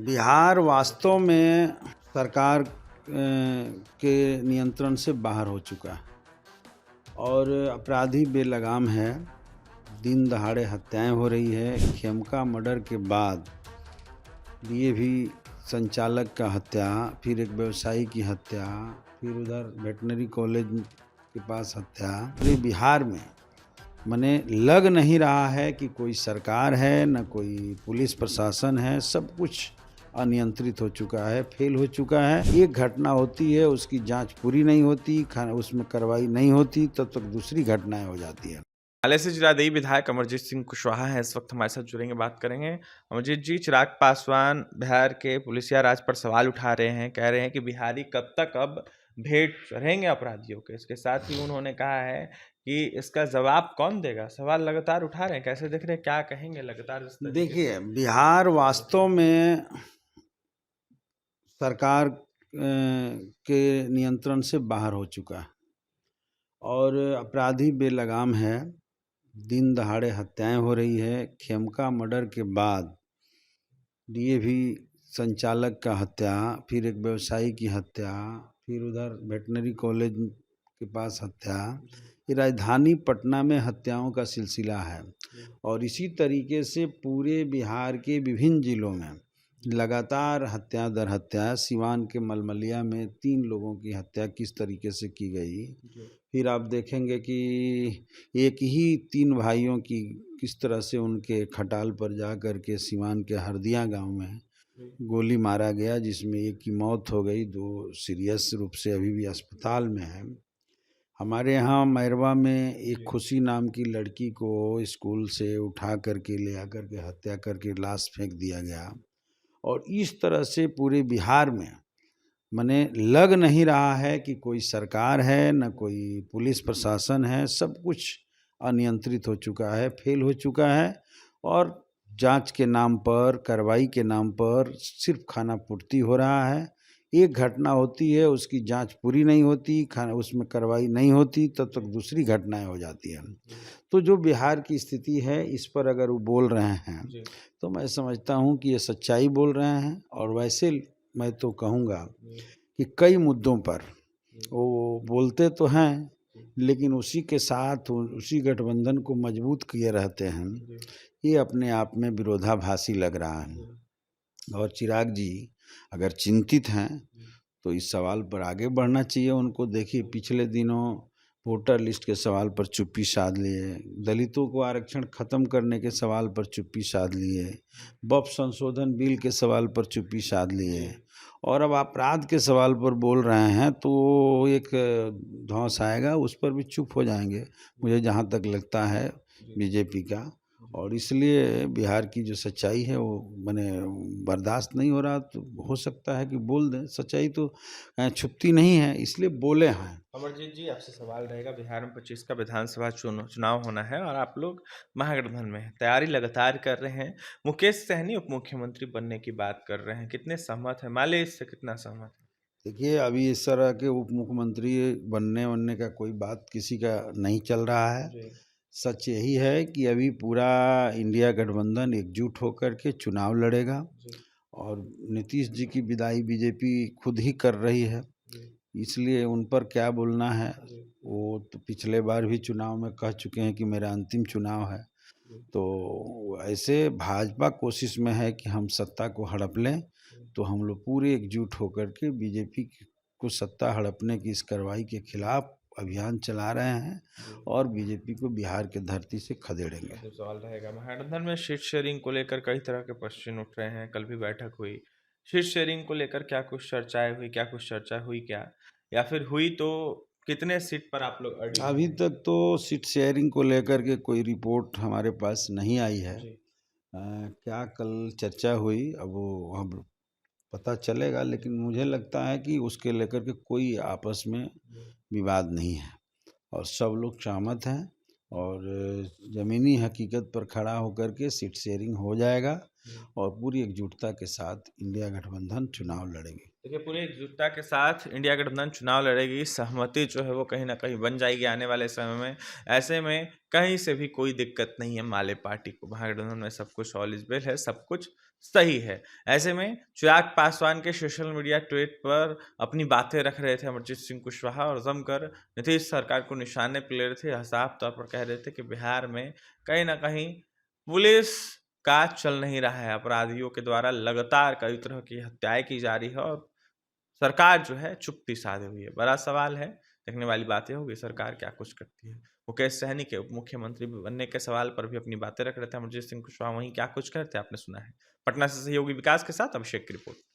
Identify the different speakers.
Speaker 1: बिहार वास्तव में सरकार के नियंत्रण से बाहर हो चुका है और अपराधी बेलगाम है। दिन दहाड़े हत्याएं हो रही है। खेमका मर्डर के बाद डीएवी संचालक का हत्या, फिर एक व्यवसायी की हत्या, फिर उधर वेटनरी कॉलेज के पास हत्या। पूरे बिहार में मने लग नहीं रहा है कि कोई सरकार है, न कोई पुलिस प्रशासन है। सब कुछ अनियंत्रित हो चुका है, फेल हो चुका है। एक घटना होती है, उसकी जांच पूरी नहीं होती, उसमें कार्रवाई नहीं होती, तब तक दूसरी घटनाएं हो जाती है।
Speaker 2: हाल से चिरागदही विधायक अमरजीत सिंह कुशवाहा है इस वक्त हमारे साथ जुड़ेंगे, बात करेंगे। अमरजीत जी, चिराग पासवान बिहार के पुलिसिया राज पर सवाल उठा रहे हैं, कह रहे हैं कि बिहारी कब तक अब भेंट चढ़ेंगे अपराधियों के। इसके साथ ही उन्होंने कहा है कि इसका जवाब कौन देगा। सवाल लगातार उठा रहे हैं, कैसे देख रहे हैं, क्या कहेंगे लगातार इस तरीके से?
Speaker 1: देखिए, बिहार वास्तव में सरकार के नियंत्रण से बाहर हो चुका है और अपराधी बेलगाम है। दिन दहाड़े हत्याएं हो रही है। खेमका मर्डर के बाद डीएवी संचालक का हत्या, फिर एक व्यवसायी की हत्या, फिर उधर वेटनरी कॉलेज के पास हत्या। ये राजधानी पटना में हत्याओं का सिलसिला है और इसी तरीके से पूरे बिहार के विभिन्न जिलों में लगातार हत्या दर हत्या। सिवान के मलमलिया में 3 लोगों की हत्या किस तरीके से की गई। फिर आप देखेंगे कि एक ही 3 भाइयों की किस तरह से उनके खटाल पर जा कर के सिवान के हरदिया गांव में गोली मारा गया, जिसमें एक की मौत हो गई, 2 सीरियस रूप से अभी भी अस्पताल में है। हमारे यहाँ मैरवा में एक खुशी नाम की लड़की को स्कूल से उठा करके ले आकर के हत्या करके लाश फेंक दिया गया। और इस तरह से पूरे बिहार में मने लग नहीं रहा है कि कोई सरकार है, न कोई पुलिस प्रशासन है। सब कुछ अनियंत्रित हो चुका है, फेल हो चुका है और जांच के नाम पर, कार्रवाई के नाम पर सिर्फ खाना पूर्ति हो रहा है। एक घटना होती है, उसकी जांच पूरी नहीं होती, उसमें कार्रवाई नहीं होती, तब तक दूसरी घटनाएं हो जाती हैं। तो जो बिहार की स्थिति है, इस पर अगर वो बोल रहे हैं तो मैं समझता हूँ कि ये सच्चाई बोल रहे हैं। और वैसे मैं तो कहूँगा कि कई मुद्दों पर वो बोलते तो हैं, लेकिन उसी के साथ उसी गठबंधन को मजबूत किए रहते हैं। ये अपने आप में विरोधाभासी लग रहा है। और चिराग जी अगर चिंतित हैं तो इस सवाल पर आगे बढ़ना चाहिए उनको। देखिए, पिछले दिनों वोटर लिस्ट के सवाल पर चुप्पी साध लिए, दलितों को आरक्षण खत्म करने के सवाल पर चुप्पी साध लिए, वक्फ संशोधन बिल के सवाल पर चुप्पी साध लिए, और अब अपराध के सवाल पर बोल रहे हैं तो एक धौंस आएगा, उस पर भी चुप हो जाएंगे, मुझे जहाँ तक लगता है बीजेपी का। और इसलिए बिहार की जो सच्चाई है वो माने बर्दाश्त नहीं हो रहा। तो हो सकता है कि बोल दें, सच्चाई तो छुपती नहीं है, इसलिए बोले हैं।
Speaker 2: अमरजीत जी, आपसे सवाल रहेगा, बिहार में 25 का विधानसभा चुनाव होना है और आप लोग महागठबंधन में हैं, तैयारी लगातार कर रहे हैं। मुकेश सहनी उप मुख्यमंत्री बनने की बात कर रहे हैं, कितने सहमत हैं? माले इससे कितना सहमत है?
Speaker 1: देखिए, अभी इस तरह के उप मुख्यमंत्री बनने का कोई बात किसी का नहीं चल रहा है। सच यही है कि अभी पूरा इंडिया गठबंधन एकजुट होकर के चुनाव लड़ेगा और नीतीश जी की विदाई बीजेपी खुद ही कर रही है। इसलिए उन पर क्या बोलना है, वो तो पिछले बार भी चुनाव में कह चुके हैं कि मेरा अंतिम चुनाव है। तो ऐसे भाजपा कोशिश में है कि हम सत्ता को हड़प लें, तो हम लोग पूरे एकजुट होकर के बीजेपी को सत्ता हड़पने की इस कार्रवाई के खिलाफ अभियान चला रहे हैं और बीजेपी को बिहार के धरती से खदेड़ेंगे।
Speaker 2: तो सवाल रहेगा, महागठबंधन में सीट शेयरिंग को लेकर कई तरह के प्रश्न उठ रहे हैं। कल भी बैठक हुई, सीट शेयरिंग को लेकर क्या कुछ चर्चाएं हुई, क्या कुछ चर्चा हुई क्या, या फिर हुई तो कितने सीट पर आप लोग अड़े
Speaker 1: अभी
Speaker 2: हैं?
Speaker 1: तक तो सीट शेयरिंग को लेकर के कोई रिपोर्ट हमारे पास नहीं आई है। क्या कल चर्चा हुई, अब वो हम पता चलेगा, लेकिन मुझे लगता है कि उसके लेकर के कोई आपस में विवाद नहीं है और सब लोग सहमत हैं और ज़मीनी हकीकत पर खड़ा होकर के सीट शेयरिंग हो जाएगा। और पूरी एकजुटता के साथ इंडिया गठबंधन चुनाव लड़ेगी।
Speaker 2: देखिए, पूरी एकजुटता के साथ इंडिया गठबंधन चुनाव लड़ेगी। सहमति जो है वो कहीं न कहीं बन जाएगी आने वाले समय में। ऐसे में कहीं से भी कोई दिक्कत नहीं है माले पार्टी को। महागठबंधन में सब कुछ ऑल इज़ वेल है, सब कुछ सही है। ऐसे में चिराग पासवान के सोशल मीडिया ट्वीट पर अपनी बातें रख रहे थे अमरजीत सिंह कुशवाहा और जमकर नीतीश सरकार को निशाने पर ले रहे थे। साफ तौर पर कह रहे थे कि बिहार में कहीं न कहीं पुलिस का चल नहीं रहा है। अपराधियों के द्वारा लगातार कई तरह की हत्याएँ की जा रही है और सरकार जो है चुप्पी साधे हुई है। बड़ा सवाल है, देखने वाली बातें होगी सरकार क्या कुछ करती है। मुकेश सहनी के उप मुख्यमंत्री बनने के सवाल पर भी अपनी बातें रख रहे थे अमरजीत सिंह कुशवाहा, वहीं क्या कुछ करते आपने सुना है। पटना से सहयोगी विकास के साथ अभिषेक की रिपोर्ट।